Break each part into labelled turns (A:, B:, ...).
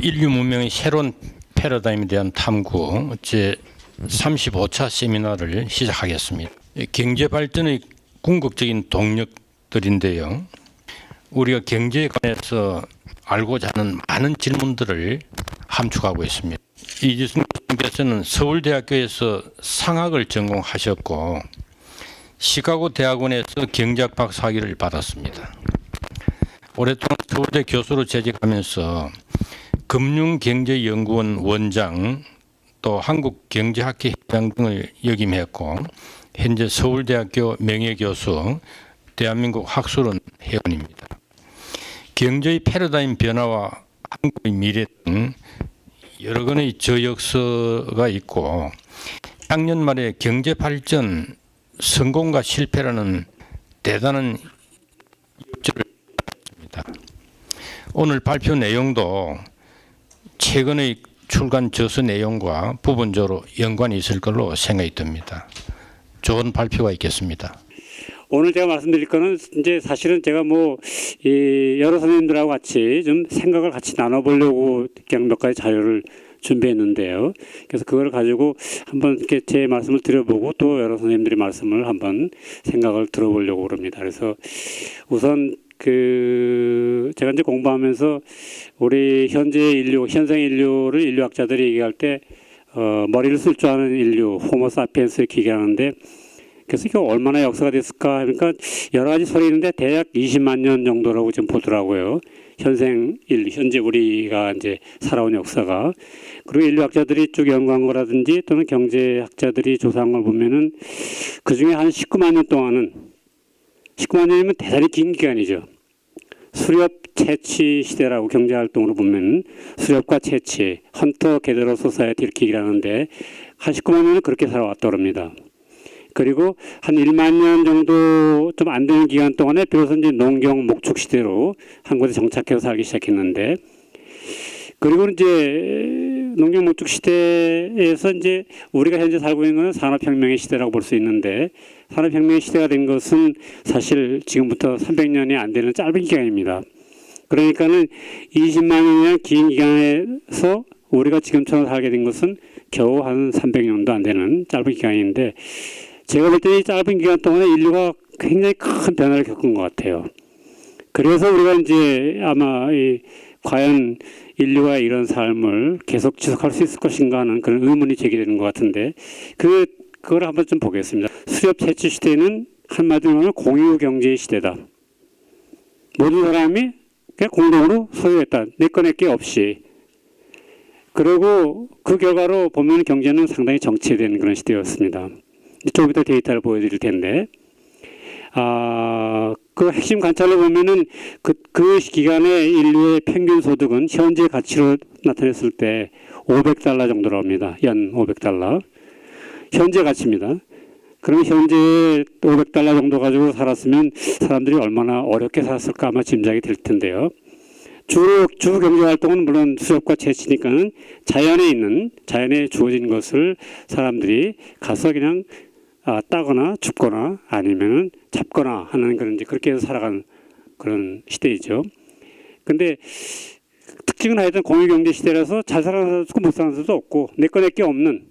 A: 인류 문명의 새로운 패러다임에 대한 탐구 제 35차 세미나를 시작하겠습니다. 경제 발전의 궁극적인 동력들인데요. 우리가 경제에 관해서 알고자 하는 많은 질문들을 함축하고 있습니다. 이지순 교수님께서는 서울대학교에서 상학을 전공하셨고 시카고 대학원에서 경제학 박사학위를 받았습니다. 오랫동안 서울대 교수로 재직하면서 금융경제연구원 원장 또 한국경제학회 회장 등을 역임했고 현재 서울대학교 명예교수, 대한민국 학술원 회원입니다. 경제의 패러다임 변화와 한국의 미래 등 여러 건의 저역서가 있고 작년 말에 경제 발전 성공과 실패라는 대단한 역설을 했습니다. 오늘 발표 내용도 최근의 출간 저서 내용과 부분적으로 연관이 있을 걸로 생각이 듭니다. 좋은 발표가 있겠습니다.
B: 오늘 제가 말씀드릴 거는 이제 사실은 제가 여러 선생님들하고 같이 좀 생각을 같이 나눠보려고 그냥 몇 가지 자료를 준비했는데요. 그래서 그걸 가지고 한번 이렇게 제 말씀을 드려보고 또 여러 선생님들의 말씀을 한번 생각을 들어보려고 그럽니다. 그래서 우선 제가 이제 공부하면서 우리 현생 인류를 인류학자들이 얘기할 때 머리를 쓸 줄 아는 인류, 호모사피엔스를 기계하는데 그래서 이게 얼마나 역사가 됐을까 하니까 여러 가지 소리 있는데 대략 20만 년 정도라고 지금 보더라고요. 현생 인류, 현재 우리가 이제 살아온 역사가. 그리고 인류학자들이 쭉 연구한 거라든지 또는 경제학자들이 조사한 걸 보면은 그 중에 한 19만 년 동안은 19만 년이면 대단히 긴 기간이죠. 수렵 채취 시대라고 경제활동으로 보면 수렵과 채취, 헌터 게더러 소사이어티 이렇게 얘기를 하는데 한 19만 년은 그렇게 살아왔다고 합니다. 그리고 한 1만 년 정도 좀 안 되는 기간 동안에 비로소 이제 농경 목축 시대로 한 곳에 정착해서 살기 시작했는데 그리고 이제 농경 목축 시대에서 이제 우리가 현재 살고 있는 것은 산업혁명의 시대라고 볼 수 있는데 산업혁명의 시대가 된 것은 사실 지금부터 300년이 안 되는 짧은 기간입니다. 그러니까는 20만 년이나 긴 기간에서 우리가 지금처럼 살게 된 것은 겨우 한 300년도 안 되는 짧은 기간인데 제가 볼 때 이 짧은 기간 동안에 인류가 굉장히 큰 변화를 겪은 것 같아요. 그래서 우리가 이제 아마 과연 인류가 이런 삶을 계속 지속할 수 있을 것인가 하는 그런 의문이 제기되는 것 같은데 그걸 한번 좀 보겠습니다. 수렵 채취 시대는 한마디로 하면 공유 경제의 시대다. 모든 사람이 그냥 공동으로 소유했다. 내 거 내 게 없이. 그리고 그 결과로 보면 경제는 상당히 정체된 그런 시대였습니다. 좀 이따 데이터를 보여드릴 텐데, 그 핵심 관찰로 보면은 그 기간에 인류의 평균 소득은 현재 가치로 나타냈을 때 500달러 정도로 합니다. 연 500달러. 현재 가치입니다. 그럼 현재 500달러 정도 가지고 살았으면 사람들이 얼마나 어렵게 살았을까 아마 짐작이 될 텐데요. 주 경제활동은 물론 수렵과 채취니까는 자연에 주어진 것을 사람들이 가서 그냥 따거나 줍거나 아니면은 잡거나 하는 그런 이제 그렇게 해서 살아간 그런 시대이죠. 근데 특징은 하여튼 공유경제 시대라서 잘 사는 사람도 없고 못 사는 사람도 없고 내 거 내 게 없는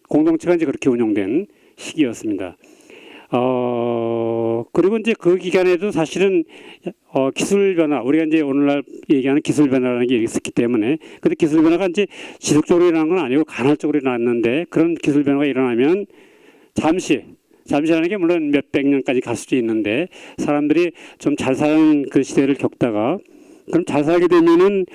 B: 공동체가 이제 그렇게 운영된 시기였습니다. 그리고 이제 그 기간에도 사실은 기술 변화, 우리가 이제 오늘날 얘기하는 기술 변화라는 게 있었기 때문에, 근데 기술 변화가 이제 지속적으로 일어난 건 아니고 간헐적으로 일어났는데 그런 기술 변화가 일어나면 잠시라는 게 물론 몇백 년까지 갈 수도 있는데 사람들이 좀 잘 사는 그 시대를 겪다가 그럼 잘 살게 되면은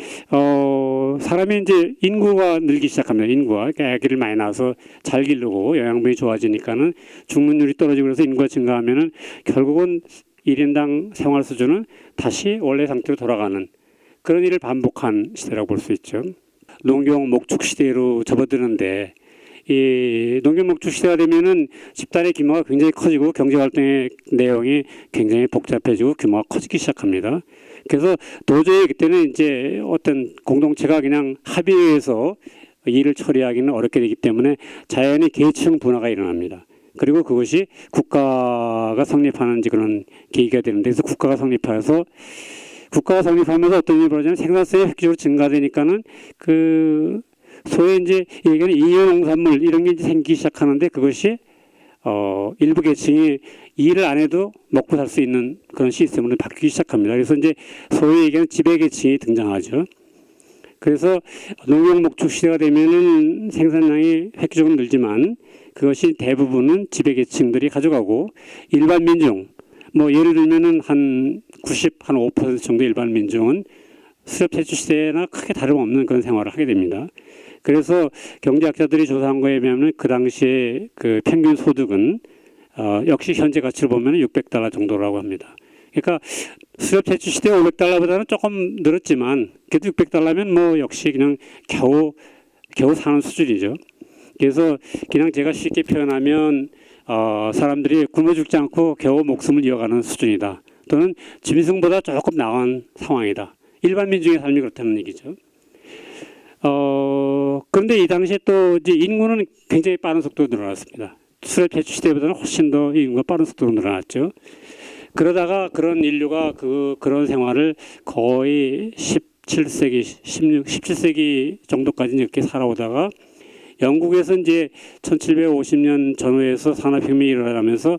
B: 사람이 이제 인구가 늘기 시작합니다. 인구가 그러니까 아기를 많이 낳아서 잘 기르고 영양분이 좋아지니까는 죽는율이 떨어지고 그래서 인구가 증가하면은 결국은 1인당 생활 수준은 다시 원래 상태로 돌아가는 그런 일을 반복한 시대라고 볼 수 있죠. 농경 목축 시대로 접어드는데 이 농경 목축 시대가 되면은 집단의 규모가 굉장히 커지고 경제 활동의 내용이 굉장히 복잡해지고 규모가 커지기 시작합니다. 그래서 도저히 그때는 이제 어떤 공동체가 그냥 합의해서 일을 처리하기는 어렵게 되기 때문에 자연히 계층 분화가 일어납니다. 그리고 그것이 국가가 성립하는 그런 계기가 되는데 그래서 국가가 성립해서 국가가 성립하면서 어떤 일이 벌어지냐면 생산성이 획기적으로 증가되니까는 그 소위 이제 얘기하는 이유 농산물 이런 게 이제 생기기 시작하는데 그것이 일부 계층이 일을 안 해도 먹고 살 수 있는 그런 시스템으로 바뀌기 시작합니다. 그래서 이제 소위 얘기하는 지배 계층이 등장하죠. 그래서 농경 목축 시대가 되면은 생산량이 획기적으로 늘지만 그것이 대부분은 지배 계층들이 가져가고 일반 민중 뭐 예를 들면은 한 5% 정도 일반 민중은 수렵 채취 시대나 크게 다름없는 그런 생활을 하게 됩니다. 그래서 경제학자들이 조사한 거에 비하면 그 당시에 그 평균 소득은 역시 현재 가치로 보면 $600 정도라고 합니다. 그러니까 수렵 채취 시대 $500보다는 조금 늘었지만 그래도 $600면 뭐 역시 그냥 겨우 사는 수준이죠. 그래서 그냥 제가 쉽게 표현하면 사람들이 굶어 죽지 않고 겨우 목숨을 이어가는 수준이다. 또는 짐승보다 조금 나은 상황이다. 일반 민중의 삶이 그렇다는 얘기죠. 그런데 이 당시에 또 이제 인구는 굉장히 빠른 속도로 늘어났습니다. 수렵 채취 시대보다는 훨씬 더 인구가 빠른 속도로 늘어났죠. 그러다가 그런 인류가 그런 생활을 거의 17세기 정도까지 이렇게 살아오다가 영국에서 이제 1750년 전후에서 산업혁명이 일어나면서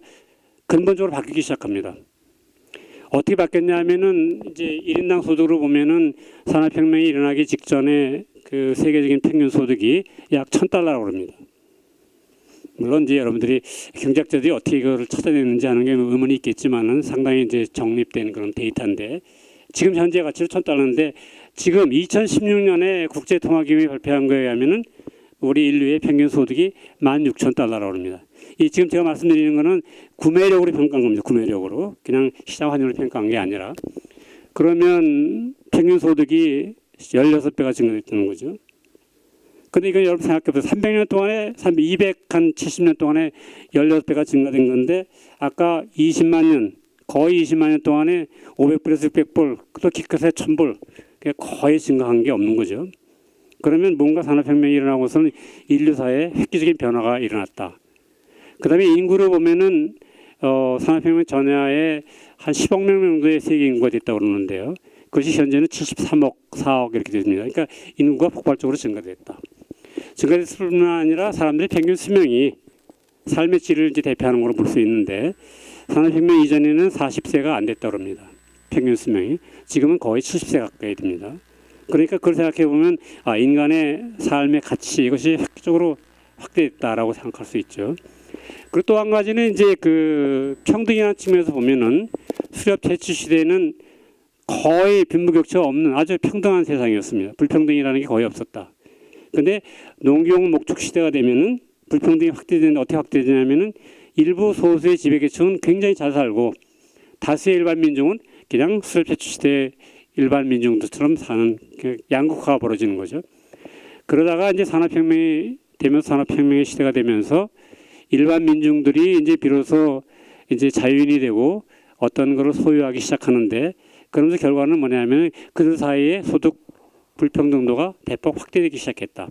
B: 근본적으로 바뀌기 시작합니다. 어떻게 바뀌었냐면은 이제 1인당 소득으로 보면은 산업혁명이 일어나기 직전에 그 세계적인 평균 소득이 약 $1,000라고 합니다. 물론 이제 여러분들이 경제학자들이 어떻게 이거를 찾아내는지 하는 게 의문이 있겠지만은 상당히 이제 정립된 그런 데이터인데 지금 현재 가치로 $1,000인데 지금 2016년에 국제통화기금이 발표한 거에 의하면은 우리 인류의 평균 소득이 $16,000라고 합니다. 이 지금 제가 말씀드리는 거는 구매력으로 평가한 겁니다. 구매력으로 그냥 시장 환율로 평가한 게 아니라 그러면 평균 소득이 16배가 증가됐다는 거죠. 근데 이건 여러분 생각해보세요. 300년 동안에 270년 동안에 16배가 증가된 건데 아까 20만 년 거의 20만 년 동안에 500불에서 600불 또 기껏해 1000불 거의 증가한 게 없는 거죠. 그러면 뭔가 산업혁명이 일어나고서는 인류사에 획기적인 변화가 일어났다. 그 다음에 인구를 보면은 산업혁명 전야에 한 10억 명 정도의 세계 인구가 됐다고 그러는데요. 그것이 현재는 73억, 4억 이렇게 됩니다. 그러니까 인구가 폭발적으로 증가됐다. 증가됐을 뿐만 아니라 사람들의 평균 수명이 삶의 질을 이제 대표하는 걸로 볼 수 있는데 산업혁명 이전에는 40세가 안 됐다고 합니다. 평균 수명이. 지금은 거의 70세 가까이 됩니다. 그러니까 그걸 생각해 보면 인간의 삶의 가치 이것이 획기적으로 확대됐다라고 생각할 수 있죠. 그리고 또 한 가지는 이제 그 평등이라는 측면에서 보면은 수렵 채취 시대는 거의 빈부격차가 없는 아주 평등한 세상이었습니다. 불평등이라는 게 거의 없었다. 근데 농경 목축 시대가 되면은 불평등이 확대되는데 어떻게 확대되냐면은 일부 소수의 지배계층은 굉장히 잘 살고 다수의 일반 민중은 그냥 수렵 채취 시대 일반 민중들처럼 사는 양극화가 벌어지는 거죠. 그러다가 이제 산업혁명이 되면서 산업혁명의 시대가 되면서 일반 민중들이 이제 비로소 이제 자유인이 되고 어떤 것을 소유하기 시작하는데 그러면서 결과는 뭐냐면 그들 사이에 소득 불평등도가 대폭 확대되기 시작했다.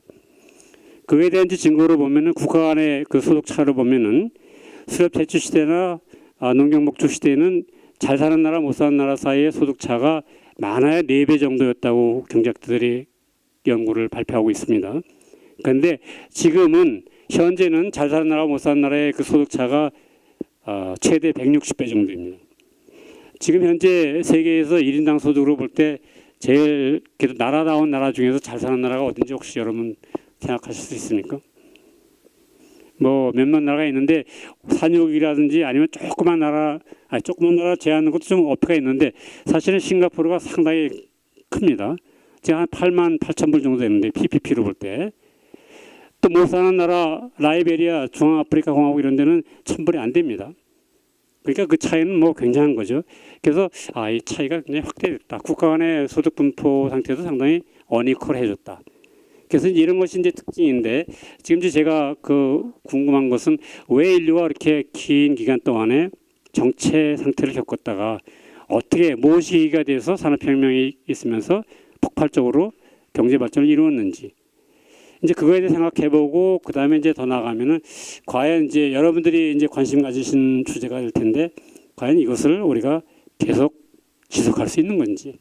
B: 그에 대한 증거로 보면은 국가 간의 그 소득 차를 보면은 수렵 채취 시대나 농경 목축 시대는 잘 사는 나라 못 사는 나라 사이의 소득 차가 많아야 4배 정도였다고 경제학자들이 연구를 발표하고 있습니다. 그런데 지금은 현재는 잘 사는 나라 못 사는 나라의 그 소득 차가 최대 160배 정도입니다. 지금 현재 세계에서 1인당 소득으로 볼 때 제일 그래도 나라다운 나라 중에서 잘 사는 나라가 어딘지 혹시 여러분 생각하실 수 있습니까? 뭐 몇몇 나라가 있는데 산유국이라든지 아니면 조그만 나라 제하는 것도 좀 어폐가 있는데 사실은 싱가포르가 상당히 큽니다. 제가 한 8만 8천 불 정도 되는데 PPP로 볼 때 또 못 사는 나라 라이베리아, 중앙아프리카 공화국 이런 데는 1000불이 안 됩니다. 그러니까 그 차이는 뭐 굉장한 거죠. 그래서 이 차이가 굉장히 확대됐다. 국가 간의 소득 분포 상태도 상당히 어니컬해졌다. 그래서 이런 것이 이제 특징인데 지금 이제 제가 궁금한 것은 왜 인류가 이렇게 긴 기간 동안에 정체 상태를 겪었다가 어떻게 무엇이 계기가 돼서 산업혁명이 있으면서 폭발적으로 경제 발전을 이루었는지 이제 그거에 대해 생각해보고 그 다음에 이제 더 나아가면은 과연 이제 여러분들이 이제 관심 가지신 주제가 될 텐데 과연 이것을 우리가 계속 지속할 수 있는 건지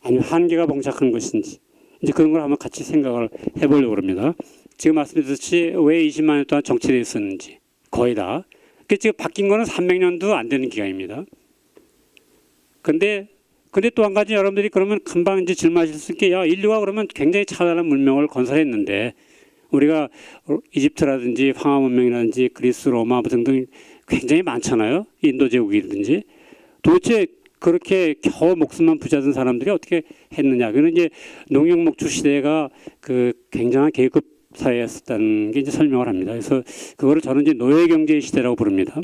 B: 아니면 한계가 봉착한 것인지 이제 그런 걸 한번 같이 생각을 해보려고 합니다. 지금 말씀드렸듯이 왜 20만 년 동안 정체되어 있었는지 거의 다. 그 지금 바뀐 거는 300년도 안 되는 기간입니다. 근데 또 한 가지 여러분들이 그러면 금방 이제 질문하실 수 있게 야 인류가 그러면 굉장히 찬란한 문명을 건설했는데 우리가 이집트라든지 황하 문명이라든지 그리스 로마 등등 굉장히 많잖아요. 인도 제국이라든지 도대체 그렇게 겨우 목숨만 부자던 사람들이 어떻게 했느냐. 그는 이제 농경목축 시대가 그 굉장한 계급 사회였었다는 게 이제 설명을 합니다. 그래서 그거를 저는 이제 노예 경제 시대라고 부릅니다.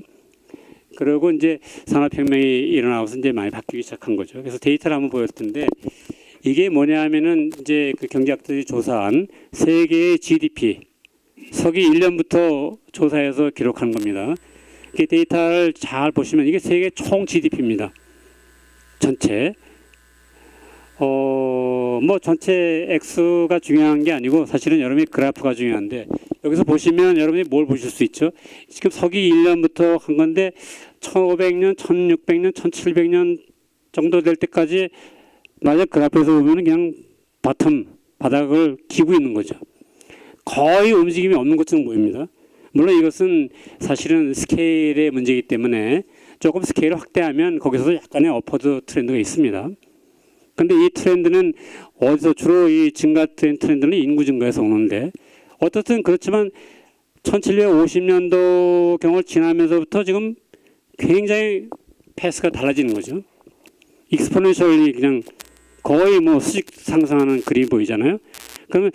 B: 그리고 이제 산업혁명이 일어나고서 이제 많이 바뀌기 시작한 거죠. 그래서 데이터를 한번 보였을 텐데 이게 뭐냐 하면은 이제 그 경제학들이 조사한 세계의 GDP 서기 1년부터 조사해서 기록한 겁니다. 이 데이터를 잘 보시면 이게 세계 총 GDP입니다. 전체. 뭐 전체 X가 중요한 게 아니고 사실은 여러분이 그래프가 중요한데 여기서 보시면 여러분이 뭘 보실 수 있죠? 지금 서기 1년부터 한 건데 1500년, 1600년, 1700년 정도 될 때까지 만약 그래프에서 보면 그냥 바닥을 기고 있는 거죠. 거의 움직임이 없는 것처럼 보입니다. 물론 이것은 사실은 스케일의 문제이기 때문에 조금 스케일을 확대하면 거기서도 약간의 업워드 트렌드가 있습니다. 근데 이 트렌드는 어디서 주로 이 증가된 트렌드는 인구 증가에서 오는데 어떻든 그렇지만 1750년도경을 지나면서부터 지금 굉장히 패스가 달라지는 거죠. 익스포넨셜이 그냥 거의 뭐 수직 상승하는 그림이 보이잖아요. 그러면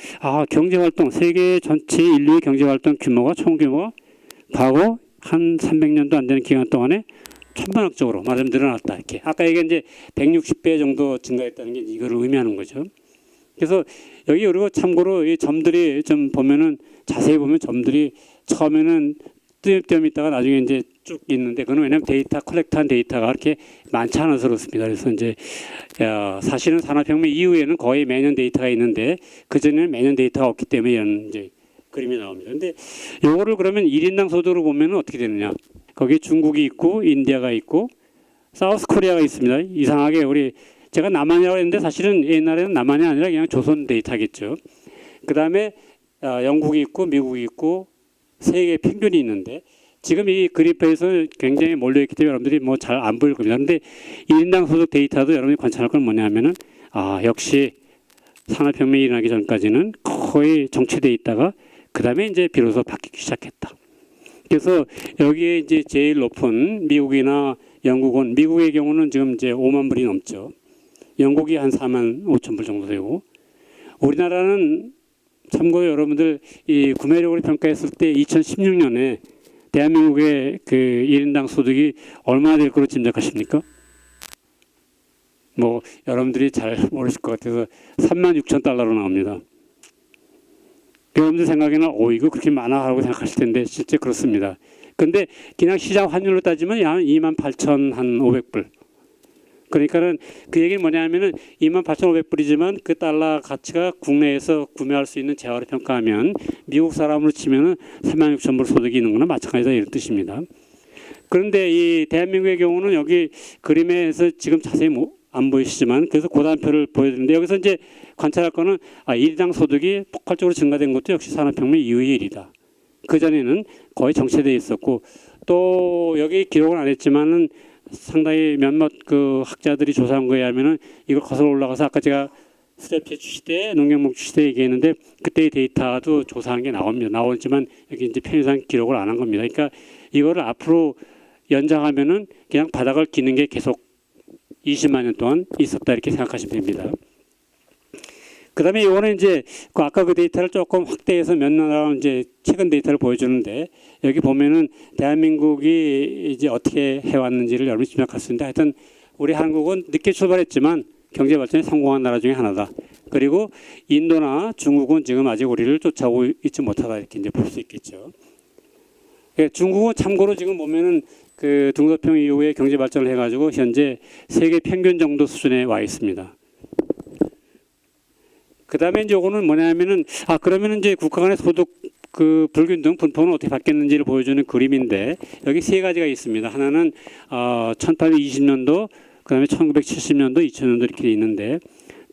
B: 경제활동 세계 전체 인류의 경제활동 규모가 총 규모가 과거 한 300년도 안 되는 기간 동안에 천문학적으로 말하자면 늘어났다 이렇게. 아까 얘기한 이제 160배 정도 증가했다는 게 이거를 의미하는 거죠. 그래서 여기 그리고 참고로 이 점들이 좀 보면은 자세히 보면 점들이 처음에는 띄엄띄엄 있다가 나중에 이제 쭉 있는데 그건 왜냐하면 데이터 컬렉트한 데이터가 그렇게 많지 않아서 그렇습니다. 그래서 이제 사실은 산업혁명 이후에는 거의 매년 데이터가 있는데 그 전에는 매년 데이터가 없기 때문에 이런 이제 그림이 나옵니다. 근데 요거를 그러면 1인당 소득으로 보면은 어떻게 되느냐? 거기 중국이 있고 인디아가 있고 사우스 코리아가 있습니다. 이상하게 제가 남한이라고 했는데 사실은 옛날에는 남한이 아니라 그냥 조선 데이터겠죠. 그 다음에 영국이 있고 미국이 있고 세계 평균이 있는데 지금 이 그래프에서 굉장히 몰려있기 때문에 여러분들이 뭐 잘 안 보일 겁니다. 그런데 1인당 소득 데이터도 여러분이 관찰할 건 뭐냐면은 역시 산업혁명이 일어나기 전까지는 거의 정체되어 있다가 그 다음에 이제 비로소 바뀌기 시작했다. 그래서 여기에 이제 제일 높은 미국이나 영국은 미국의 경우는 지금 이제 5만 불이 넘죠. 영국이 한 4만 5천 불 정도 되고 우리나라는 참고로 여러분들 이 구매력을 평가했을 때 2016년에 대한민국의 그 1인당 소득이 얼마나 될 거로 짐작하십니까? 뭐 여러분들이 잘 모르실 것 같아서 3만 6천 달러로 나옵니다. 여러분들 생각에는 이거 그렇게 많아 하고 생각하실 텐데 실제 그렇습니다. 근데 그냥 시장 환율로 따지면 한 2만 8천 한 500불. 그러니까는 그 얘기는 뭐냐면은 28,500불이지만 그 달러 가치가 국내에서 구매할 수 있는 재화로 평가하면 미국 사람으로 치면은 36,000불 소득이 있는 거나 마찬가지다 이런 뜻입니다. 그런데 이 대한민국의 경우는 여기 그림에서 지금 자세히 안 보이시지만 그래서 고단표를 보여드리는데 여기서 이제 관찰할 거는 1인당 소득이 폭발적으로 증가된 것도 역시 산업혁명 이후의 일이다. 그전에는 거의 정체되어 있었고 또 여기 기록은 안 했지만은 상당히 몇몇 그 학자들이 조사한 거에 하면은 이걸 거슬러 올라가서 아까 제가 수렵채 시대, 농경목축 시대 얘기했는데 그때의 데이터도 조사한 게 나옵니다. 나오지만 여기 이제 편의상 기록을 안 한 겁니다. 그러니까 이거를 앞으로 연장하면은 그냥 바닥을 기는 게 계속 20만 년 동안 있었다 이렇게 생각하시면 됩니다. 그다음에 이거는 이제 아까 그 데이터를 조금 확대해서 몇 나라 이제 최근 데이터를 보여주는데 여기 보면은 대한민국이 이제 어떻게 해왔는지를 여러분이 짐작할 수 있는데 하여튼 우리 한국은 늦게 출발했지만 경제 발전에 성공한 나라 중에 하나다. 그리고 인도나 중국은 지금 아직 우리를 쫓아오고 있지 못하다 이렇게 이제 볼 수 있겠죠. 중국은 참고로 지금 보면은 그 등소평 이후에 경제 발전을 해가지고 현재 세계 평균 정도 수준에 와 있습니다. 그 다음에 이제 요거는 뭐냐면은 그러면은 이제 국가 간의 소득 그 불균등 분포는 어떻게 바뀌었는지를 보여주는 그림인데 여기 세 가지가 있습니다. 하나는 1820년도 그다음에 1970년도 2000년도 이렇게 있는데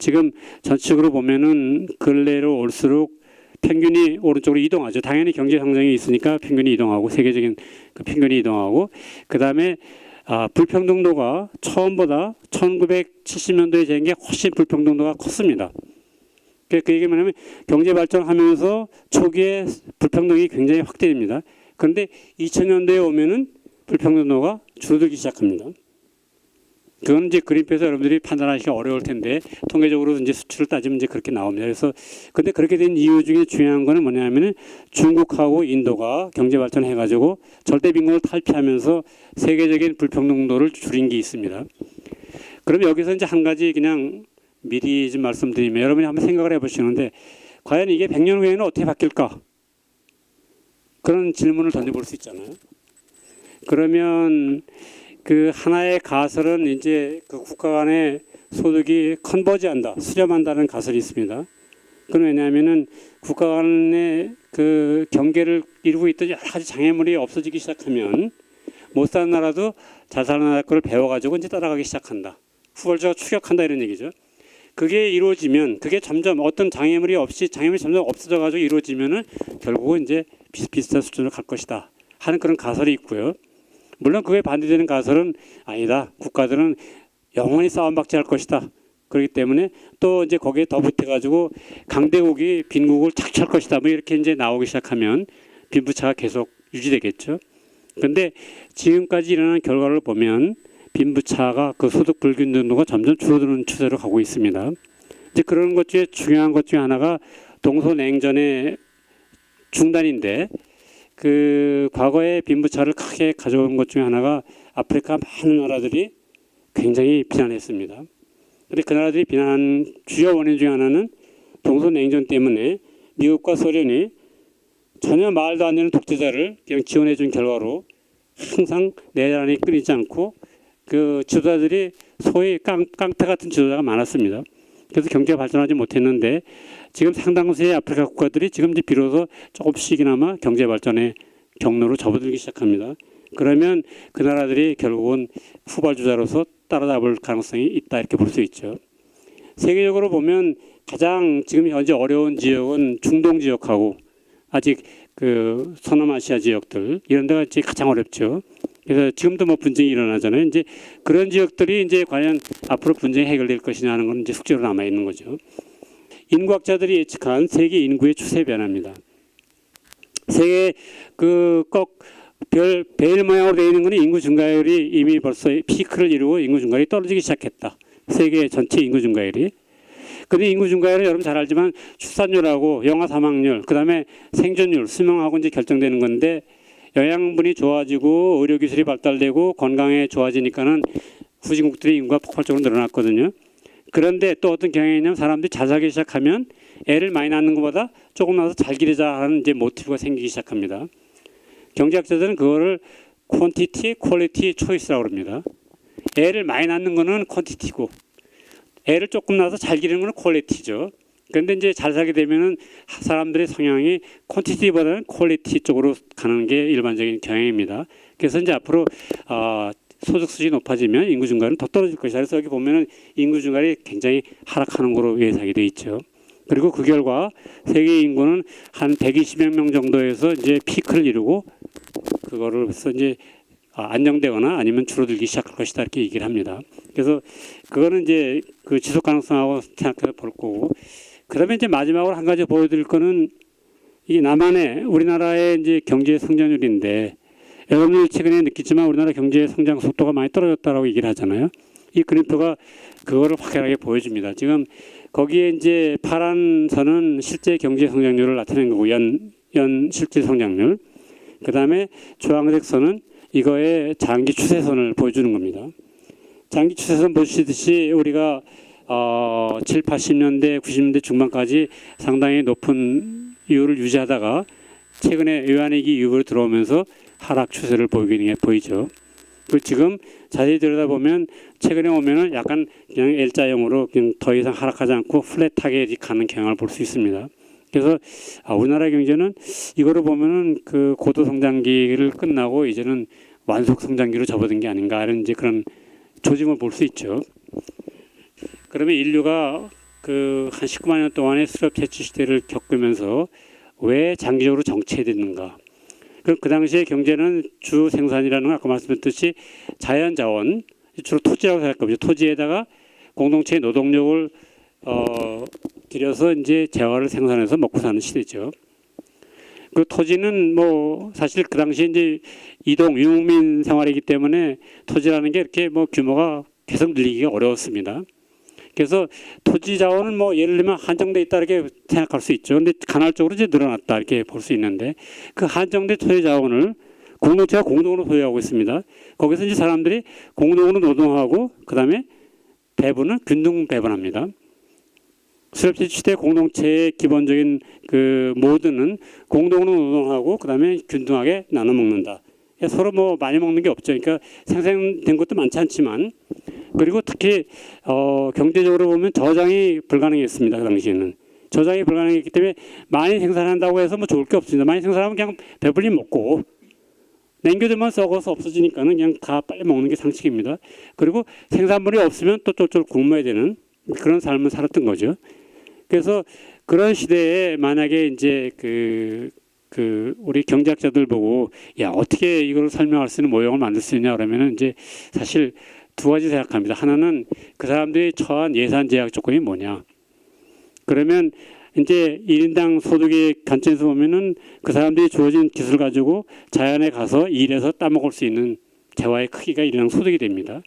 B: 지금 전체적으로 보면은 근래로 올수록 평균이 오른쪽으로 이동하죠. 당연히 경제 성장이 있으니까 평균이 이동하고 세계적인 그 평균이 이동하고 그다음에 불평등도가 처음보다 1970년도에 재인 게 훨씬 불평등도가 컸습니다. 그 얘기 뭐냐면 경제 발전하면서 초기에 불평등이 굉장히 확대됩니다. 그런데 2000년대에 오면은 불평등도가 줄어들기 시작합니다. 그건 이제 그린피에서 여러분들이 판단하기가 어려울 텐데 통계적으로 이제 수치를 따지면 이제 그렇게 나옵니다. 그래서 근데 그렇게 된 이유 중에 중요한 거는 뭐냐면은 중국하고 인도가 경제 발전해가지고 절대 빈곤을 탈피하면서 세계적인 불평등도를 줄인 게 있습니다. 그럼 여기서 이제 한 가지 그냥 미리 좀 말씀드리면 여러분이 한번 생각을 해보시는데 과연 이게 100년 후에는 어떻게 바뀔까? 그런 질문을 던져볼 수 있잖아요. 그러면 그 하나의 가설은 이제 그 국가 간의 소득이 컨버지한다, 수렴한다는 가설이 있습니다. 그건 왜냐하면은 국가 간의 그 경계를 이루고 있던 여러 가지 장애물이 없어지기 시작하면 못 사는 나라도 잘 사는 나라 걸 배워가지고 이제 따라가기 시작한다. 후발주가 추격한다 이런 얘기죠. 그게 이루어지면 그게 점점 어떤 장애물이 점점 없어져가지고 이루어지면은 결국은 이제 비슷비슷한 수준으로 갈 것이다 하는 그런 가설이 있고요. 물론 그에 반대되는 가설은 아니다. 국가들은 영원히 싸움박질 할 것이다. 그렇기 때문에 또 이제 거기에 더 붙어가지고 강대국이 빈국을 착취할 것이다. 뭐 이렇게 이제 나오기 시작하면 빈부차가 계속 유지되겠죠. 그런데 지금까지 일어난 결과를 보면 빈부차가 그 소득 불균등도가 점점 줄어드는 추세로 가고 있습니다. 이제 그런 것 중에 중요한 것 중에 하나가 동서냉전의 중단인데 그 과거에 빈부차를 크게 가져온 것 중에 하나가 아프리카 많은 나라들이 굉장히 비난했습니다. 그런데 그 나라들이 비난한 주요 원인 중에 하나는 동서냉전 때문에 미국과 소련이 전혀 말도 안 되는 독재자를 그냥 지원해 준 결과로 항상 내란이 끊이지 않고 그 지도자들이 소위 깡패 같은 지도자가 많았습니다. 그래서 경제가 발전하지 못했는데 지금 상당수의 아프리카 국가들이 지금 이제 비로소 조금씩이나마 경제 발전의 경로로 접어들기 시작합니다. 그러면 그 나라들이 결국은 후발주자로서 따라잡을 가능성이 있다 이렇게 볼 수 있죠. 세계적으로 보면 가장 지금 현재 어려운 지역은 중동 지역하고 아직 그 서남아시아 지역들 이런 데가 이제 가장 어렵죠. 그래서 지금도 뭐 분쟁이 일어나잖아요. 이제 그런 지역들이 이제 과연 앞으로 분쟁이 해결될 것이냐 하는 건 이제 숙제로 남아 있는 거죠. 인구학자들이 예측한 세계 인구의 추세 변화입니다. 세계 그 꼭 벨 모양으로 되어 있는 것은 인구 증가율이 이미 벌써 피크를 이루고 인구 증가율이 떨어지기 시작했다. 세계 전체 인구 증가율이. 근데 인구 증가율은 여러분 잘 알지만 출산율하고 영아 사망률, 그다음에 생존율, 수명하고 이제 결정되는 건데 영양분이 좋아지고 의료 기술이 발달되고 건강에 좋아지니까는 후진국들의 인구가 폭발적으로 늘어났거든요. 그런데 또 어떤 경향이 있냐면 사람들이 잘 살기 시작하면 애를 많이 낳는 것보다 조금 나서 잘 기르자 하는 이제 모티브가 생기기 시작합니다. 경제학자들은 그거를 퀀티티, 퀄리티, 초이스라고 합니다. 애를 많이 낳는 거는 퀀티티고 애를 조금 낳아서 잘 기르는 거는 퀄리티죠. 그런데 이제 잘 살게 되면은 사람들의 성향이 퀀티티보다는 퀄리티 쪽으로 가는 게 일반적인 경향입니다. 그래서 이제 앞으로 소득 수준이 높아지면 인구 증가는 더 떨어질 것이다. 그래서 여기 보면은 인구 증가율이 굉장히 하락하는 거로 예상이 돼 있죠. 그리고 그 결과 세계 인구는 한 120여 명 정도에서 이제 피크를 이루고 그거를 해서 이제 안정되거나 아니면 줄어들기 시작할 것이다 이렇게 얘기를 합니다. 그래서 그거는 이제 그 지속 가능성하고 생각해 볼 거고, 그다음에 이제 마지막으로 한 가지 보여드릴 거는 이 남한의 우리나라의 이제 경제 성장률인데 여러분들 최근에 느끼지만 우리나라 경제 성장 속도가 많이 떨어졌다라고 얘기를 하잖아요. 이 그래프가 그거를 확연하게 보여줍니다. 지금 거기에 이제 파란 선은 실제 경제 성장률을 나타낸 거고 연 실질 성장률. 그다음에 주황색 선은 이거의 장기 추세선을 보여주는 겁니다. 장기 추세선 보시듯이 우리가 7, 80년대, 90년대 중반까지 상당히 높은 이율을 유지하다가 최근에 외환위기 이후로 들어오면서 하락 추세를 보이죠. 그 지금 자세히 들여다보면 최근에 오면은 약간 그냥 L자형으로 그냥 더 이상 하락하지 않고 플랫하게 가는 경향을 볼 수 있습니다. 그래서 우리나라 경제는 이거를 보면은 그 고도 성장기를 끝나고 이제는 완속 성장기로 접어든 게 아닌가 하는 이제 그런 조짐을 볼 수 있죠. 그러면 인류가 그 한 19만 년 동안의 수렵 채취 시대를 겪으면서 왜 장기적으로 정체됐는가? 그 당시에 경제는 주 생산이라는 건 아까 말씀드렸듯이 자연 자원, 주로 토지라고 생각하죠. 토지에다가 공동체의 노동력을 들여서 이제 재화를 생산해서 먹고 사는 시대죠. 그 토지는 뭐 사실 그 당시에 이제 이동 유목민 생활이기 때문에 토지라는 게 이렇게 뭐 규모가 계속 늘리기가 어려웠습니다. 그래서 토지 자원은 뭐 예를 들면 한정돼 있다 이렇게 생각할 수 있죠. 근데 간헐적으로 이제 늘어났다 이렇게 볼 수 있는데 그 한정된 토지 자원을 공동체가 공동으로 소유하고 있습니다. 거기서 이제 사람들이 공동으로 노동하고 그다음에 배분은 균등 배분합니다. 수렵채취 시대 공동체의 기본적인 그 모드는 공동으로 노동하고 그다음에 균등하게 나눠 먹는다. 서로 뭐 많이 먹는 게 없죠. 그러니까 생산된 것도 많지 않지만 그리고 특히 경제적으로 보면 저장이 불가능했습니다. 그 당시에는 저장이 불가능했기 때문에 많이 생산한다고 해서 뭐 좋을 게 없습니다. 많이 생산하면 그냥 배불리 먹고 냉겨두면 썩어서 없어지니까는 그냥 다 빨리 먹는 게 상식입니다. 그리고 생산물이 없으면 또 쫄쫄 굶어야 되는 그런 삶을 살았던 거죠. 그래서 그런 시대에 만약에 이제 우리 경제학자들 보고 야 어떻게 이걸 설명할 수 있는 모형을 만들 수 있냐 그러면은 이제 사실 두 가지 생각합니다. 하나는 그 사람들이 처한 예산 제약 조건이 뭐냐. 그러면 이제 1인당 소득의 관점에서 보면은 그 사람들이 주어진 기술 가지고 자연에 가서 일해서 따먹을 수 있는 재화의 크기가 1인당 소득이 됩니다.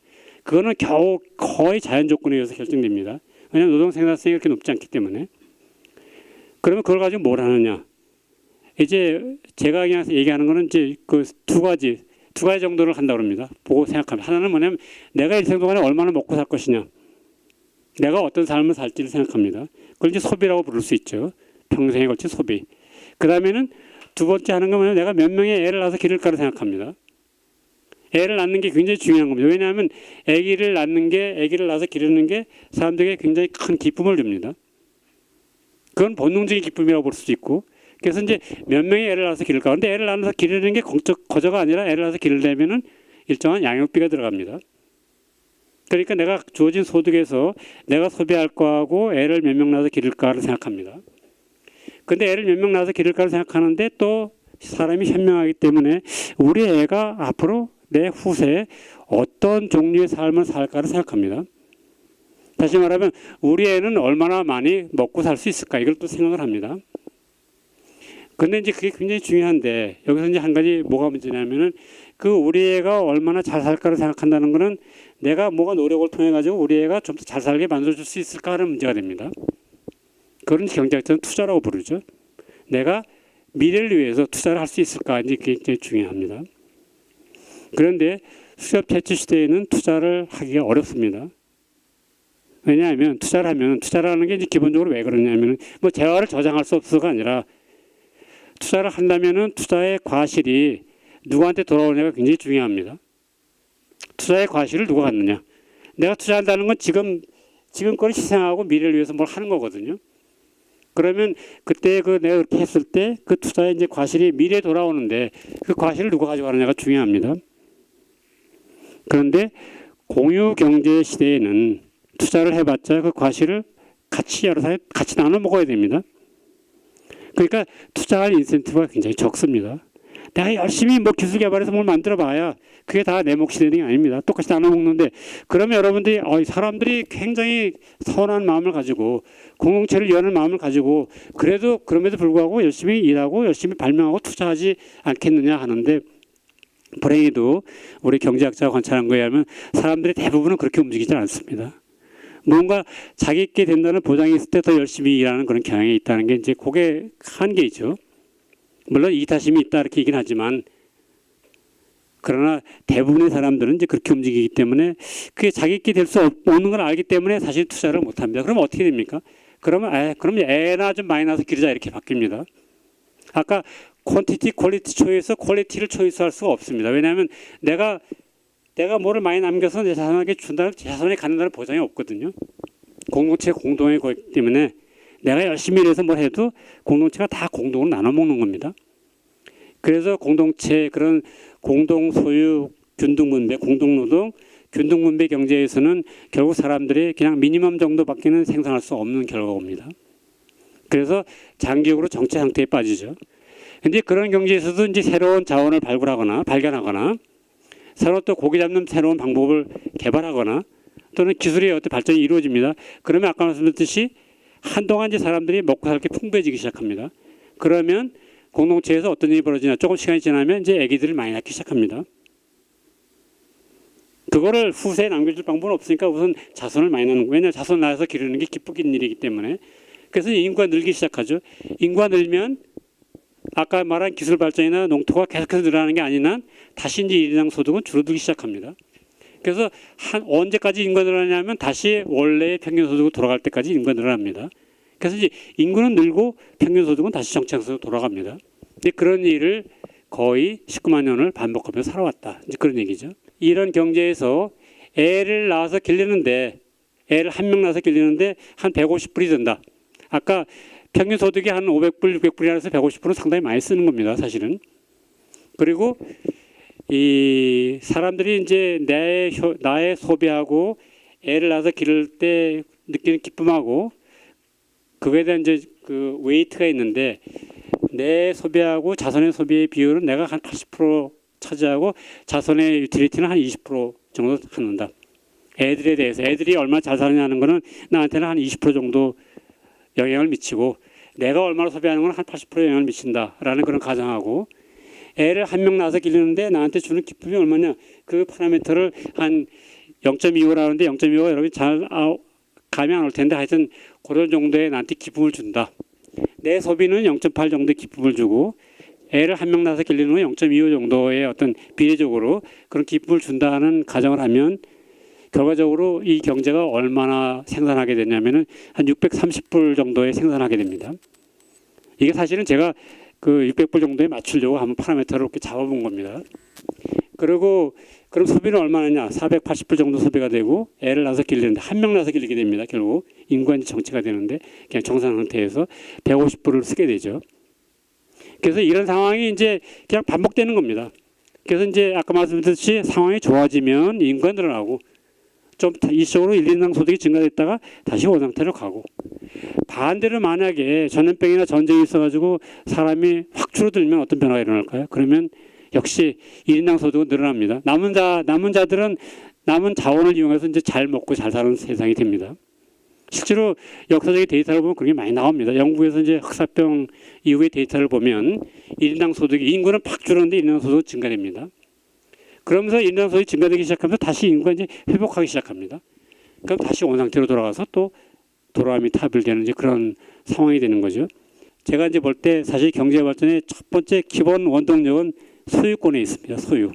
B: 그거는 겨우 거의 자연 조건에 의해서 결정됩니다. 왜냐하면 노동 생산성이 그렇게 높지 않기 때문에. 그러면 그걸 가지고 뭘 하느냐. 이제 제가 그냥 얘기하는 거는 이제 그 두 가지 정도를 한다고 합니다. 보고 생각하면 하나는 뭐냐면 내가 일생 동안에 얼마나 먹고 살 것이냐. 내가 어떤 삶을 살지를 생각합니다. 그걸 이제 소비라고 부를 수 있죠. 평생에 걸친 소비. 그 다음에는 두 번째 하는 건 뭐냐면 내가 몇 명의 애를 낳아서 기를까를 생각합니다. 애를 낳는 게 굉장히 중요한 겁니다. 왜냐하면 아기를 낳아서 기르는 게 사람들에게 굉장히 큰 기쁨을 줍니다. 그건 본능적인 기쁨이라고 볼 수도 있고 그래서 이제 몇 명의 애를 낳아서 기를까. 근데 애를 낳아서 기르는 게 거저가 아니라 애를 낳아서 기르려면은 일정한 양육비가 들어갑니다. 그러니까 내가 주어진 소득에서 내가 소비할 거하고 애를 몇 명 낳아서 기를까를 생각합니다. 근데 애를 몇 명 낳아서 기를까를 생각하는데 또 사람이 현명하기 때문에 우리 애가 앞으로 내 후세에 어떤 종류의 삶을 살까를 생각합니다. 다시 말하면 우리 애는 얼마나 많이 먹고 살 수 있을까 이걸 또 생각을 합니다. 근데 이제 그게 굉장히 중요한데 여기서 이제 한 가지 뭐가 문제냐면은 그 우리 애가 얼마나 잘 살까를 생각한다는 거는 내가 뭐가 노력을 통해 가지고 우리 애가 좀 더 잘 살게 만들어줄 수 있을까 하는 문제가 됩니다. 그런 경제학자는 투자라고 부르죠. 내가 미래를 위해서 투자를 할 수 있을까 이제 그게 굉장히 중요합니다. 그런데 수렵 채취 시대에는 투자를 하기가 어렵습니다. 왜냐하면 투자라는 게 이제 기본적으로 왜 그러냐면은 뭐 재화를 저장할 수 없어서가 아니라 투자를 한다면은 투자의 과실이 누구한테 돌아오느냐가 굉장히 중요합니다. 투자의 과실을 누가 갖느냐. 내가 투자한다는 건 지금 거를 희생하고 미래를 위해서 뭘 하는 거거든요. 그러면 그때 내가 그렇게 했을 때 그 투자의 이제 과실이 미래에 돌아오는데 그 과실을 누가 가져가느냐가 중요합니다. 그런데 공유 경제 시대에는 투자를 해봤자 그 과실을 여러 사람이 같이 나눠 먹어야 됩니다. 그러니까 투자할 인센티브가 굉장히 적습니다. 내가 열심히 뭐 기술 개발해서 뭘 만들어 봐야 그게 다 내 몫이 되는 게 아닙니다. 똑같이 나눠 먹는데 그러면 여러분들이 사람들이 굉장히 선한 마음을 가지고 공동체를 여는 마음을 가지고 그럼에도 불구하고 열심히 일하고 열심히 발명하고 투자하지 않겠느냐 하는데 불행히도 우리 경제학자가 관찰한 거에 의하면 사람들의 대부분은 그렇게 움직이지 않습니다. 뭔가 자기 있게 된다는 보장이 있을 때 더 열심히 일하는 그런 경향이 있다는 게 이제 그게 한계이죠. 물론 이타심이 있다 이렇게 얘기는 하지만 그러나 대부분의 사람들은 이제 그렇게 움직이기 때문에 그게 자기 있게 될 수 없는 걸 알기 때문에 사실 투자를 못 합니다. 그러면 어떻게 됩니까? 그럼 애나 좀 많이 낳아서 기르자 이렇게 바뀝니다. 아까 퀀티티, 퀄리티 초이스, 퀄리티를 초이스할 수가 없습니다. 왜냐하면 내가 뭐를 많이 남겨서 내 자손에게 준다는 자손에 갖는다는 보장이 없거든요. 공동체 공동의 거기 때문에 내가 열심히 일해서 뭘 해도 공동체가 다 공동으로 나눠 먹는 겁니다. 그래서 공동체 그런 공동 소유, 균등 분배, 공동 노동, 균등분배 경제에서는 결국 사람들이 그냥 미니멈 정도밖에는 생산할 수 없는 결과입니다. 그래서 장기적으로 정체 상태에 빠지죠. 근데 그런 경제에서도 이제 새로운 자원을 발견하거나 새로 또 고기 잡는 새로운 방법을 개발하거나 또는 기술의 어떤 발전이 이루어집니다. 그러면 아까 말씀드렸듯이 한동안 이제 사람들이 먹고 살 게 풍부해지기 시작합니다. 그러면 공동체에서 어떤 일이 벌어지냐, 조금 시간이 지나면 이제 아기들을 많이 낳기 시작합니다. 그거를 후세에 남겨줄 방법은 없으니까 우선 자손을 많이 낳는 거예요. 왜냐하면 자손 낳아서 기르는 게 기쁘긴 일이기 때문에. 그래서 인구가 늘기 시작하죠. 인구가 늘면 아까 말한 기술 발전이나 농토가 계속해서 늘어나는 게 아니라 다시 이제 일인당 소득은 줄어들기 시작합니다. 그래서 언제까지 인구가 늘어나냐면 다시 원래의 평균 소득으로 돌아갈 때까지 인구가 늘어납니다. 그래서 이제 인구는 늘고 평균 소득은 다시 정착해서 돌아갑니다. 근데 그런 일을 거의 19만 년을 반복하면서 살아왔다. 이제 그런 얘기죠. 이런 경제에서 애를 낳아서 길르는데 애를 한 명 낳아서 길르는데 한 150불이 든다. 아까 평균 소득이 한 500불, 600불이라서 150불은 상당히 많이 쓰는 겁니다. 사실은. 그리고 이 사람들이 이제 나의 소비하고 애를 낳아서 기를 때 느끼는 기쁨하고 그거에 대한 이제 그 웨이트가 있는데 내 소비하고 자손의 소비의 비율은 내가 한 80% 차지하고 자손의 유틸리티는 한 20% 정도 갖는다. 애들에 대해서 애들이 얼마나 잘 사느냐는 거는 나한테는 한 20% 정도 영향을 미치고 내가 얼마나 소비하는 건 한 80% 영향을 미친다라는 그런 가정하고 애를 한 명 낳아서 기르는데 나한테 주는 기쁨이 얼마냐 그 파라미터를 한 0.25라는데 0.25가 여러분이 잘 감이 안 올 텐데 하여튼 그런 정도의 나한테 기쁨을 준다. 내 소비는 0.8 정도의 기쁨을 주고 애를 한 명 낳아서 기르는 건 0.25 정도의 어떤 비례적으로 그런 기쁨을 준다는 가정을 하면 결과적으로 이 경제가 얼마나 생산하게 되냐면은 한 630불 정도에 생산하게 됩니다. 이게 사실은 제가 그 600불 정도에 맞추려고 한번 파라미터를 이렇게 잡아본 겁니다. 그리고 그럼 소비는 얼마냐? 480불 정도 소비가 되고 애를 낳아서 길르는데 한 명 낳아서 길르게 됩니다. 결국 인구가 이제 정체가 되는데 그냥 정상 상태에서 150불을 쓰게 되죠. 그래서 이런 상황이 이제 그냥 반복되는 겁니다. 그래서 이제 아까 말씀드렸듯이 상황이 좋아지면 인구가 늘어나고 좀 일시적으로 1, 2당 소득이 증가됐다가 다시 원상태로 가고 반대로 만약에 전염병이나 전쟁이 있어가지고 사람이 확 줄어들면 어떤 변화가 일어날까요? 그러면 역시 1인당 소득은 늘어납니다. 남은 자들은 남은 자원을 이용해서 이제 잘 먹고 잘 사는 세상이 됩니다. 실제로 역사적인 데이터를 보면 그런 게 많이 나옵니다. 영국에서 이제 흑사병 이후의 데이터를 보면 1인당 소득이 인구는 팍 줄었는데 1인당 소득은 증가됩니다. 그러면서 인당 소득이 증가되기 시작하면서 다시 인구가 이제 회복하기 시작합니다. 그럼 다시 원상태로 돌아가서 또 돌아옴이 타불되는 이제 그런 상황이 되는 거죠. 제가 이제 볼 때 사실 경제 발전의 첫 번째 기본 원동력은 소유권에 있습니다. 소유.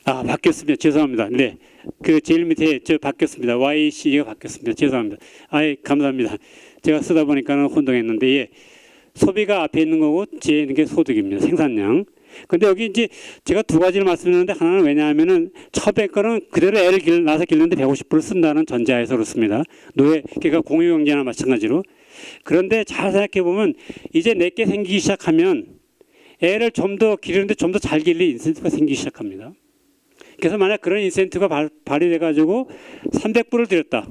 B: 아, 바뀌었습니다. 죄송합니다. 네. 그 제일 밑에 저 바뀌었습니다. YC가 바뀌었습니다. 죄송합니다. 아이, 감사합니다. 제가 쓰다 보니까는 혼동했는데, 예. 소비가 앞에 있는 거고 뒤에 있는 게 소득입니다. 생산량. 근데 여기 이제 제가 두 가지를 말씀드렸는데 하나는 왜냐하면은 처음에 거는 그대로 애를 낳아서 기르는데 150불을 쓴다는 전제하에서 그렇습니다. 그러니까 공유경제나 마찬가지로. 그런데 잘 생각해 보면 이제 내게 생기기 시작하면 애를 좀 더 기르는데 좀 더 잘 기를 인센티브가 생기기 시작합니다. 그래서 만약 그런 인센티브가 발휘돼 가지고 300불을 들였다.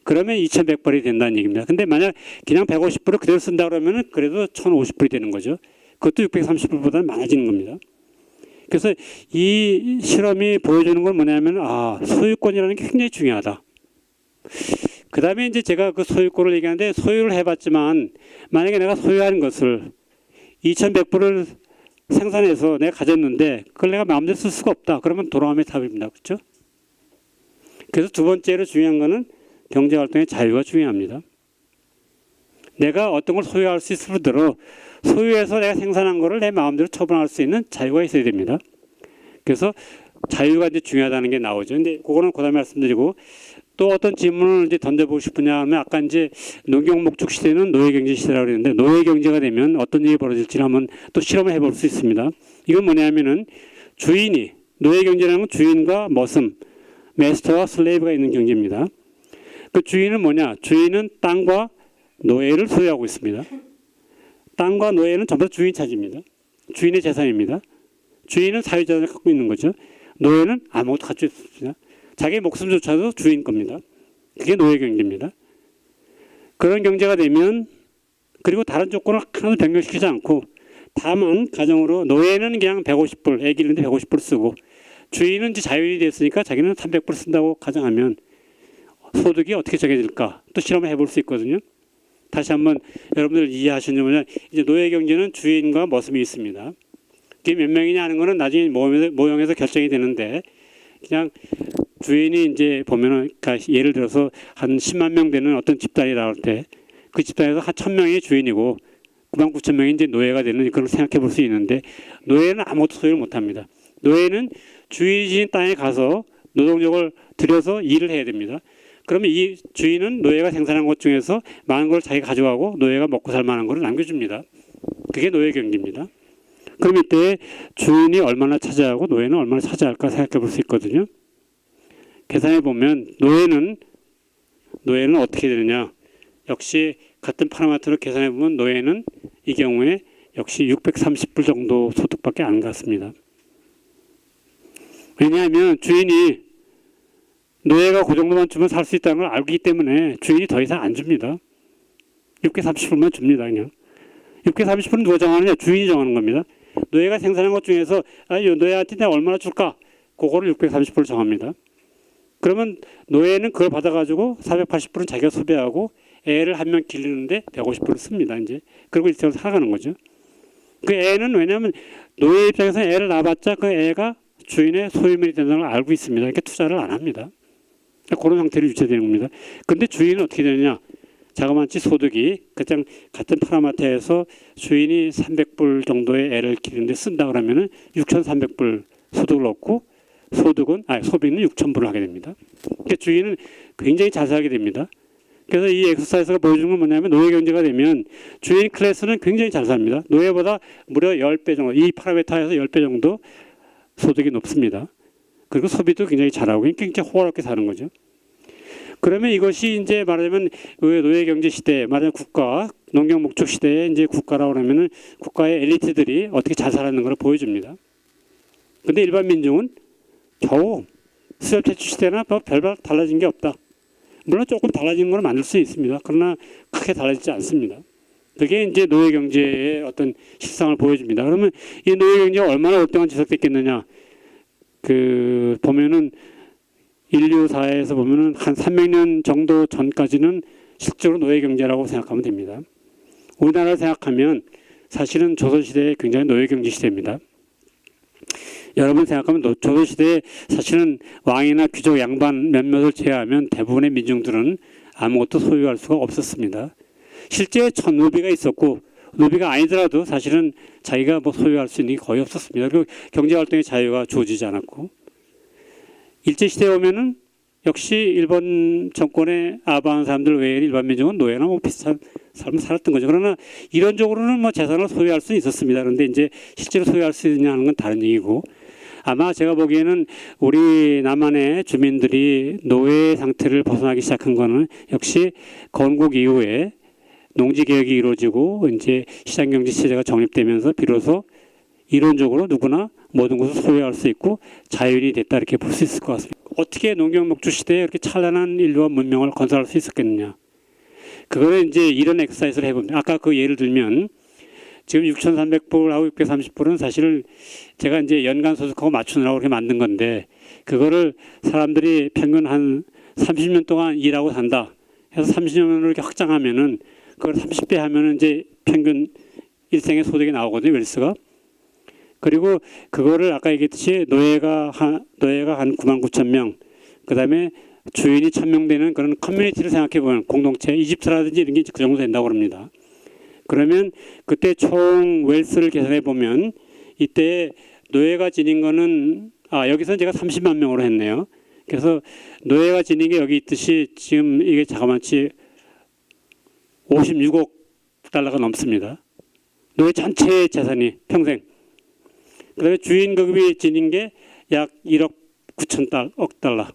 B: 그러면 2100불이 된다는 얘기입니다. 근데 만약 그냥 150불을 그대로 쓴다 그러면은 그래도 1050불이 되는 거죠. 그것도 630불보다는 많아지는 겁니다. 그래서 이 실험이 보여주는 건 뭐냐면 소유권이라는 게 굉장히 중요하다. 그 다음에 이제 제가 그 소유권을 얘기하는데 소유를 해봤지만 만약에 내가 소유하는 것을 2100불을 생산해서 내가 가졌는데 그걸 내가 마음대로 쓸 수가 없다. 그러면 돌아옴의 탑입니다. 그렇죠? 그래서 두 번째로 중요한 거는 경제활동의 자유가 중요합니다. 내가 어떤 걸 소유할 수 있을 뿐더러 소유해서 내가 생산한 거를 내 마음대로 처분할 수 있는 자유가 있어야 됩니다. 그래서 자유가 이제 중요하다는 게 나오죠. 근데 그거는 그다음에 말씀드리고 또 어떤 질문을 이제 던져보고 싶으냐 하면 아까 이제 농경목축 시대는 노예경제 시대라고 그랬는데 노예경제가 되면 어떤 일이 벌어질지 한번 또 실험을 해볼 수 있습니다. 이건 뭐냐면은 노예경제라는 건 주인과 머슴, 메스터와 슬레이브가 있는 경제입니다. 그 주인은 뭐냐? 주인은 땅과 노예를 소유하고 있습니다. 땅과 노예는 전부 다 주인 차지입니다. 주인의 재산입니다. 주인은 사유재산을 갖고 있는 거죠. 노예는 아무것도 갖고 있습니다. 자기 목숨조차도 주인 겁니다. 그게 노예 경제입니다. 그런 경제가 되면 그리고 다른 조건을 하나도 변경시키지 않고 다만 가정으로 노예는 그냥 150불, 애기 있는데 150불 쓰고 주인은 이제 자율이 됐으니까 자기는 300불 쓴다고 가정하면 소득이 어떻게 정해질까 또 실험을 해볼 수 있거든요. 다시 한번 여러분들 이해하시냐면 이제 노예 경제는 주인과 머슴이 있습니다. 그게 몇 명이냐 하는 거는 나중에 모형에서 결정이 되는데 그냥 주인이 이제 보면은 그러니까 예를 들어서 한 10만 명 되는 어떤 집단이 나올 때 그 집단에서 한 1,000명이 주인이고 99,000명이 이제 노예가 되는 그런 생각해 볼 수 있는데 노예는 아무것도 소유를 못 합니다. 노예는 주인이 지닌 땅에 가서 노동력을 들여서 일을 해야 됩니다. 그러면 이 주인은 노예가 생산한 것 중에서 많은 걸 자기가 가져가고 노예가 먹고 살 만한 걸 남겨줍니다. 그게 노예 경제입니다. 그럼 이때 주인이 얼마나 차지하고 노예는 얼마나 차지할까 생각해 볼 수 있거든요. 계산해 보면 노예는 어떻게 되느냐. 역시 같은 파라미터로 계산해 보면 노예는 이 경우에 역시 630불 정도 소득밖에 안 갔습니다. 왜냐하면 주인이 노예가 그 정도만 주면 살 수 있다는 걸 알기 때문에 주인이 더 이상 안 줍니다. 630불만 줍니다. 그냥 630불은 누가 정하느냐? 주인이 정하는 겁니다. 노예가 생산한 것 중에서 노예한테 내가 얼마나 줄까? 그거를 630불 정합니다. 그러면 노예는 그걸 받아가지고 480불은 자기가 소비하고 애를 한 명 기르는데 150불을 씁니다. 이제 그리고 일생을 살아가는 거죠. 그 애는 왜냐하면 노예 입장에서 애를 낳아봤자 그 애가 주인의 소유물이 된다는 걸 알고 있습니다. 이렇게 투자를 안 합니다. 그런 형태로 유지되는 겁니다. 그런데 주인은 어떻게 되느냐? 자그마치 소득이 그냥 같은 파라마트에서 주인이 300불 정도의 애를 기르는데 쓴다 그러면은 6,300불 소득을 얻고 소비는 6,000불을 하게 됩니다. 그러니까 주인은 굉장히 자세하게 됩니다. 그래서 이 엑서사이즈가 보여주는 건 뭐냐면 노예 경제가 되면 주인 클래스는 굉장히 잘 삽니다. 노예보다 무려 10배 정도, 이 파라미터에서 10배 정도 소득이 높습니다. 그리고 소비도 굉장히 잘하고 굉장히 호화롭게 사는 거죠. 그러면 이것이 이제 말하자면 노예 경제 시대, 말하자면 국가, 농경 목축 시대에 이제 국가라고 하면은 국가의 엘리트들이 어떻게 잘 살았는 걸 보여줍니다. 근데 일반 민중은 겨우 수렵 채취 시대나 별반 달라진 게 없다. 물론 조금 달라진 건 만들 수 있습니다. 그러나 크게 달라지지 않습니다. 그게 이제 노예 경제의 어떤 실상을 보여줍니다. 그러면 이 노예 경제가 얼마나 오랫동안 지속됐겠느냐? 보면은 인류사에서 보면은 한 300년 정도 전까지는 실제로 노예 경제라고 생각하면 됩니다. 우리나라를 생각하면 사실은 조선시대에 굉장히 노예 경제 시대입니다. 여러분 생각하면 조선시대에 사실은 왕이나 귀족 양반 몇몇을 제외하면 대부분의 민중들은 아무것도 소유할 수가 없었습니다. 실제 천노비가 있었고 노비가 아니더라도 사실은 자기가 뭐 소유할 수 있는 게 거의 없었습니다. 그리고 경제활동의 자유가 주어지지 않았고 일제시대에 오면은 역시 일본 정권에 아부한 사람들 외에 일반 민중은 노예나 뭐 비슷한 삶을 살았던 거죠. 그러나 이론적으로는 뭐 재산을 소유할 수 있었습니다. 그런데 이제 실제로 소유할 수 있느냐는 건 다른 얘기고 아마 제가 보기에는 우리 남한의 주민들이 노예 상태를 벗어나기 시작한 거는 역시 건국 이후에 농지 개혁이 이루어지고 이제 시장 경제 체제가 정립되면서 비로소 이론적으로 누구나 모든 것을 소유할 수 있고 자율이 됐다 이렇게 볼 수 있을 것 같습니다. 어떻게 농경 목축 시대에 이렇게 찬란한 인류와 문명을 건설할 수 있었겠느냐? 그거는 이제 이런 엑서사이즈를 해봅니다. 아까 그 예를 들면 지금 6,300불하고 630불은 사실 제가 이제 연간 소득하고 맞추느라고 그렇게 만든 건데 그거를 사람들이 평균 한 30년 동안 일하고 산다 해서 30년으로 이렇게 확장하면은 그걸 30배 하면은 이제 평균 일생의 소득이 나오거든요. 웰스가. 그리고 그거를 아까 얘기했듯이 노예가 한 99,000명, 그다음에 주인이 1,000명 되는 그런 커뮤니티를 생각해 보면 공동체, 이집트라든지 이런 게 그 정도 된다고 합니다. 그러면 그때 총 웰스를 계산해 보면 이때 노예가 지닌 거는 여기서는 제가 30만 명으로 했네요. 그래서 노예가 지닌 게 여기 있듯이 지금 이게 자그마치 56억 달러가 넘습니다. 노예 전체 재산이 평생. 그다음에 주인급이 지닌 게 약 1억 9천억 달러.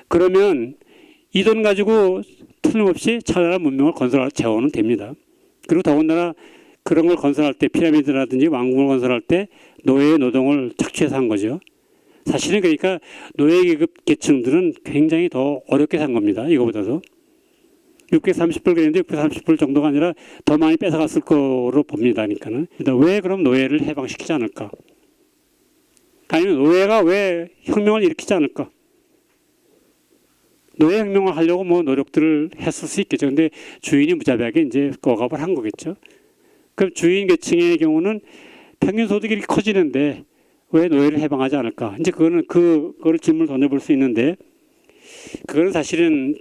B: 그러면 이 돈 가지고 틀림없이 찬란한 문명을 건설할 재원은 됩니다. 그리고 더군다나 그런 걸 건설할 때 피라미드라든지 왕궁을 건설할 때 노예의 노동을 착취해서 한 거죠. 사실은 그러니까 노예 계급 계층들은 굉장히 더 어렵게 산 겁니다. 이거보다도. 630불 그랬는데 630불 정도가 아니라 더 많이 뺏어갔을 거로 봅니다. 그러니까는. 왜 그럼 노예를 해방시키지 않을까? 아니면 노예가 왜 혁명을 일으키지 않을까? 노예 혁명을 하려고 뭐 노력들을 했을 수 있겠죠. 근데 주인이 무자비하게 이제 억압을 한 거겠죠. 그럼 주인 계층의 경우는 평균 소득이 이렇게 커지는데 왜 노예를 해방하지 않을까? 이제 그거를 질문을 던져볼 수 있는데 그거는 사실은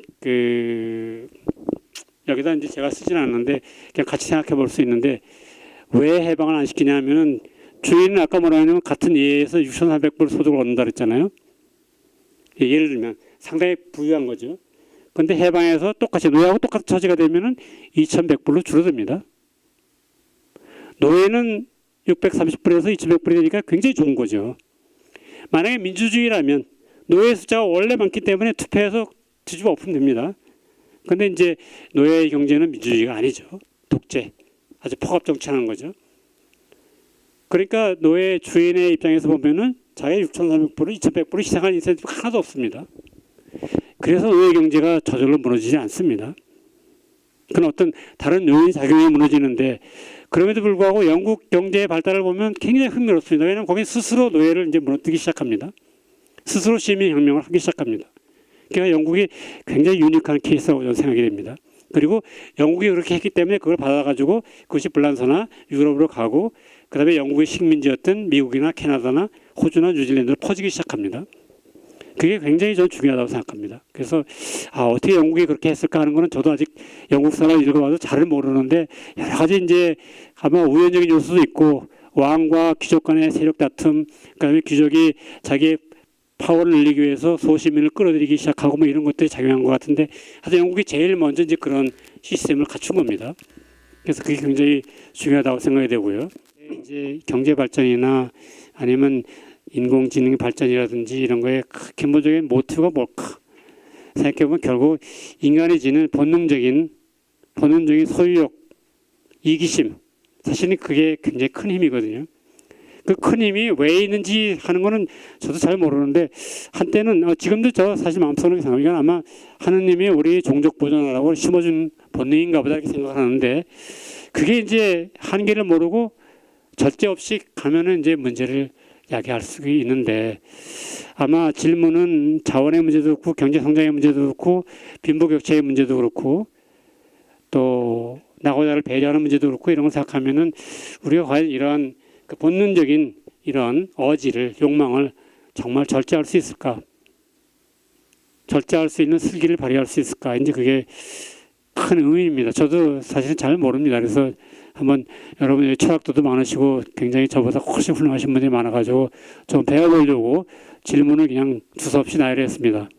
B: 여기다 이제 제가 쓰지는 않는데 그냥 같이 생각해 볼 수 있는데 왜 해방을 안 시키냐면은 주인은 아까 뭐라 하냐면 같은 예에서 6,400불 소득을 얻는다 그랬잖아요. 예를 들면 상당히 부유한 거죠. 그런데 해방에서 똑같이 노예하고 똑같은 처지가 되면은 2,100불로 줄어듭니다. 노예는 630불에서 2,100불이 되니까 굉장히 좋은 거죠. 만약에 민주주의라면 노예 숫자가 원래 많기 때문에 투표해서 뒤집어 엎으면 됩니다. 그런데 이제 노예 경제는 민주주의가 아니죠. 독재, 아주 폭압 정치하는 거죠. 그러니까 노예 주인의 입장에서 보면은 자기 6,300불을 2,100불을 희생할 인센티브가 하나도 없습니다. 그래서 노예 경제가 저절로 무너지지 않습니다. 그건 어떤 다른 요인 작용이 무너지는데 그럼에도 불구하고 영국 경제의 발달을 보면 굉장히 흥미롭습니다. 왜냐하면 거기 스스로 노예를 이제 무너뜨리기 시작합니다. 스스로 시민혁명을 하기 시작합니다. 그러니까 영국이 굉장히 유니크한 케이스라고 저는 생각이 됩니다. 그리고 영국이 그렇게 했기 때문에 그걸 받아가지고 그것이 불란서나 유럽으로 가고 그다음에 영국의 식민지였던 미국이나 캐나다나 호주나 뉴질랜드로 퍼지기 시작합니다. 그게 굉장히 저는 중요하다고 생각합니다. 그래서 어떻게 영국이 그렇게 했을까 하는 거는 저도 아직 영국사를 읽어봐도 잘 모르는데 여러 가지 이제 아마 우연적인 요소도 있고 왕과 귀족 간의 세력 다툼, 그다음에 귀족이 자기 파워를 늘리기 위해서 소시민을 끌어들이기 시작하고 뭐 이런 것들이 작용한 것 같은데 하여튼 영국이 제일 먼저 이제 그런 시스템을 갖춘 겁니다. 그래서 그게 굉장히 중요하다고 생각이 되고요. 이제 경제 발전이나 아니면 인공지능 발전이라든지 이런 거에 근본적인 모티브가 뭘까? 생각해보면 결국 인간이 지닌 본능적인 소유욕, 이기심, 사실은 그게 굉장히 큰 힘이거든요. 그 큰 힘이 왜 있는지 하는 거는 저도 잘 모르는데 한때는 지금도 저 사실 마음속으로 생각하면 아마 하느님이 우리 종족 보존하라고 심어준 본능인가 보다 이렇게 생각하는데 그게 이제 한계를 모르고 절제 없이 가면은 이제 문제를 야기할 수 있는데 아마 질문은 자원의 문제도 그렇고 경제 성장의 문제도 그렇고 빈부격차의 문제도 그렇고 또 나고자를 배려하는 문제도 그렇고 이런 걸 생각하면은 우리가 과연 이러한 그 본능적인 이런 어지를 욕망을 정말 절제할 수 있을까? 절제할 수 있는 슬기를 발휘할 수 있을까? 이제 그게 큰 의미입니다. 저도 사실은 잘 모릅니다. 그래서 한번 여러분 철학도도 많으시고 굉장히 저보다 훨씬 훌륭하신 분들이 많아가지고 좀 배워보려고 질문을 그냥 두서없이 나열했습니다.